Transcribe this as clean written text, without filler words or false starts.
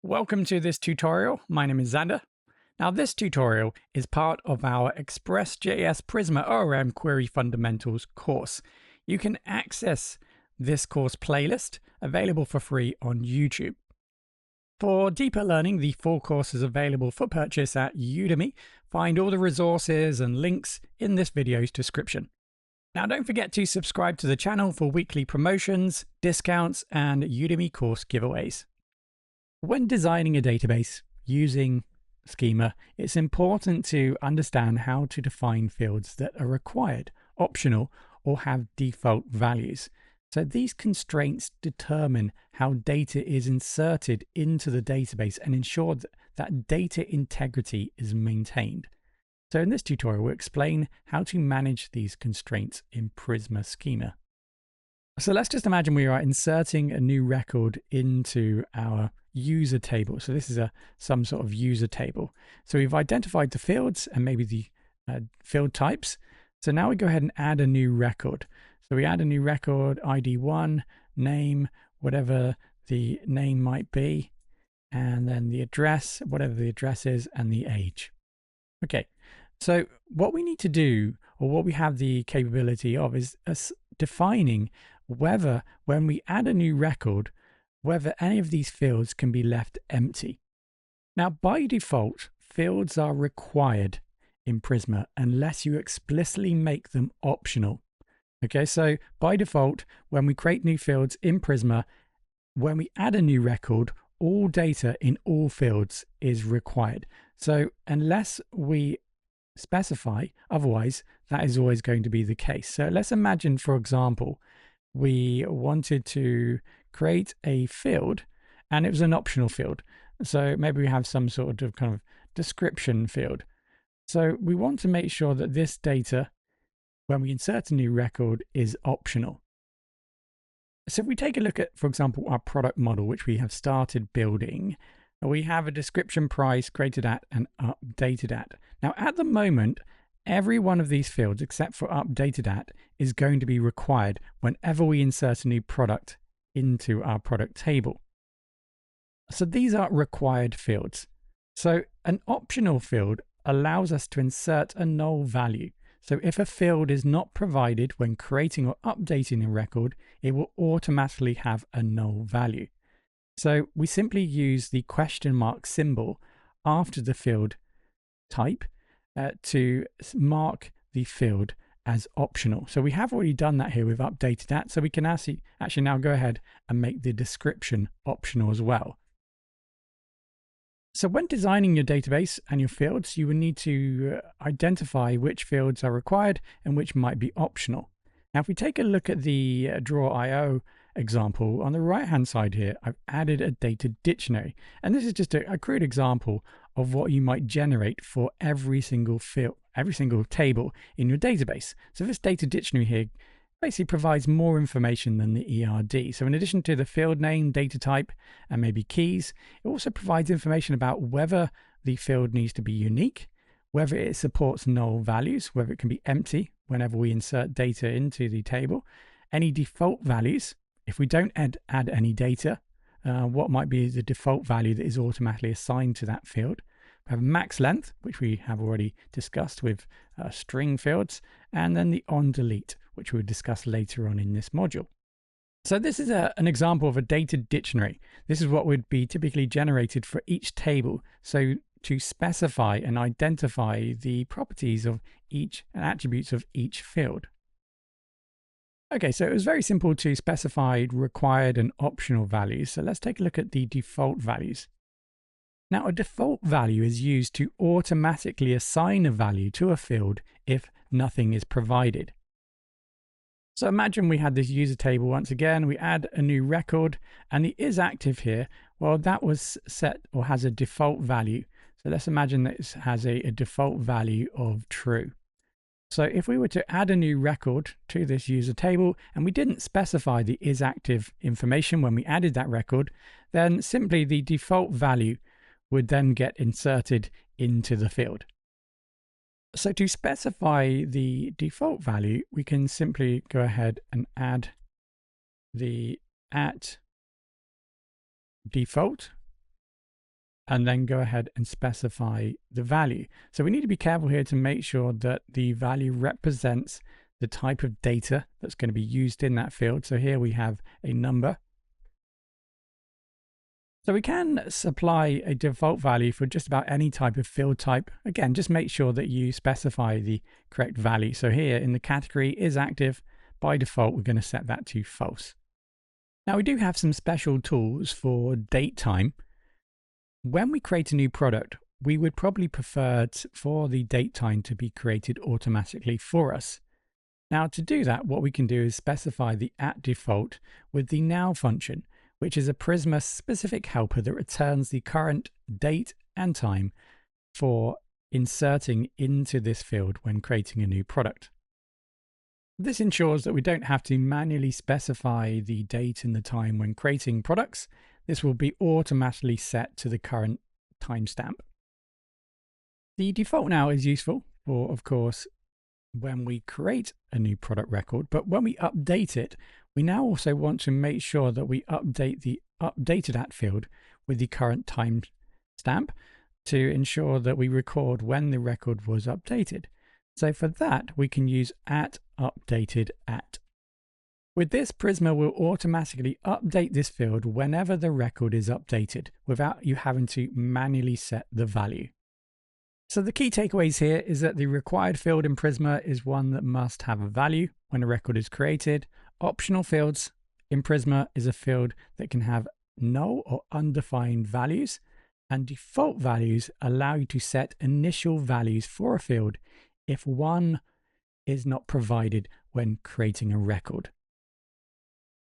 Welcome to this tutorial. My name is Xander. Now this tutorial is part of our Express.js Prisma ORM Query Fundamentals course. You can access this course playlist available for free on YouTube. For deeper learning, the full course is available for purchase at Udemy. Find all the resources and links in this video's description. Now don't forget to subscribe to the channel for weekly promotions, discounts, and Udemy course giveaways. When designing a database using schema, it's important to understand how to define fields that are required, optional, or have default values. So these constraints determine how data is inserted into the database and ensure that data integrity is maintained. So in this tutorial, we'll explain how to manage these constraints in Prisma schema. So let's just imagine we are inserting a new record into our user table. So this is some sort of user table. So we've identified the fields and maybe the field types. So now we go ahead and add a new record. So we add a new record, ID1, name, whatever the name might be, and then the address, whatever the address is, and the age. Okay, so what we need to do, or what we have the capability of, is defining whether when we add a new record, whether any of these fields can be left empty. Now, by default, fields are required in Prisma unless you explicitly make them optional. Okay, so by default, when we create new fields in Prisma, when we add a new record, all data in all fields is required. So unless we specify otherwise, that is always going to be the case. So let's imagine, for example, we wanted to create a field and it was an optional field. So maybe we have some sort of kind of description field. So we want to make sure that this data, when we insert a new record, is optional. So if we take a look at, for example, our product model, which we have started building, we have a description, price, created at, and updated at. Now at the moment, every one of these fields, except for updated at, is going to be required whenever we insert a new product into our product table. So these are required fields. So an optional field allows us to insert a null value. So if a field is not provided when creating or updating a record, it will automatically have a null value. So we simply use the question mark symbol after the field type to mark the field as optional. So we have already done that here with updated at, so we can actually now go ahead and make the description optional as well. So when designing your database and your fields, you will need to identify which fields are required and which might be optional. Now, if we take a look at the draw.io example, on the right-hand side here, I've added a data dictionary. And this is just a crude example of what you might generate for every single field, every single table in your database. So this data dictionary here basically provides more information than the ERD. So in addition to the field name, data type, and maybe keys, it also provides information about whether the field needs to be unique, whether it supports null values, whether it can be empty whenever we insert data into the table, any default values. If we don't add any data, what might be the default value that is automatically assigned to that field. We have max length, which we have already discussed with string fields, and then the onDelete, which we'll discuss later on in this module. So this is an example of a data dictionary. This is what would be typically generated for each table. So to specify and identify the properties of each and attributes of each field. Okay, so it was very simple to specify required and optional values. So let's take a look at the default values. Now, a default value is used to automatically assign a value to a field if nothing is provided. So imagine we had this user table once again, we add a new record, and the isActive here, well, that was set or has a default value. So let's imagine that it has a default value of true. So if we were to add a new record to this user table and we didn't specify the isActive information when we added that record, then simply the default value would then get inserted into the field. So to specify the default value, we can simply go ahead and add the @default and then go ahead and specify the value. So we need to be careful here to make sure that the value represents the type of data that's going to be used in that field. So here we have a number. So we can supply a default value for just about any type of field type. Again, just make sure that you specify the correct value. So here in the category is active, by default, we're going to set that to false. Now we do have some special tools for date time. When we create a new product, we would probably prefer for the date time to be created automatically for us. Now to do that, what we can do is specify the @default with the now function, which is a Prisma specific helper that returns the current date and time for inserting into this field when creating a new product. This ensures that we don't have to manually specify the date and the time when creating products. This will be automatically set to the current timestamp. The default now is useful for, of course, when we create a new product record, but when we update it, we now also want to make sure that we update the updated @ field with the current timestamp to ensure that we record when the record was updated. So for that, we can use @updated @. With this, Prisma will automatically update this field whenever the record is updated without you having to manually set the value. So the key takeaways here is that the required field in Prisma is one that must have a value when a record is created. Optional fields in Prisma is a field that can have null or undefined values, and default values allow you to set initial values for a field if one is not provided when creating a record.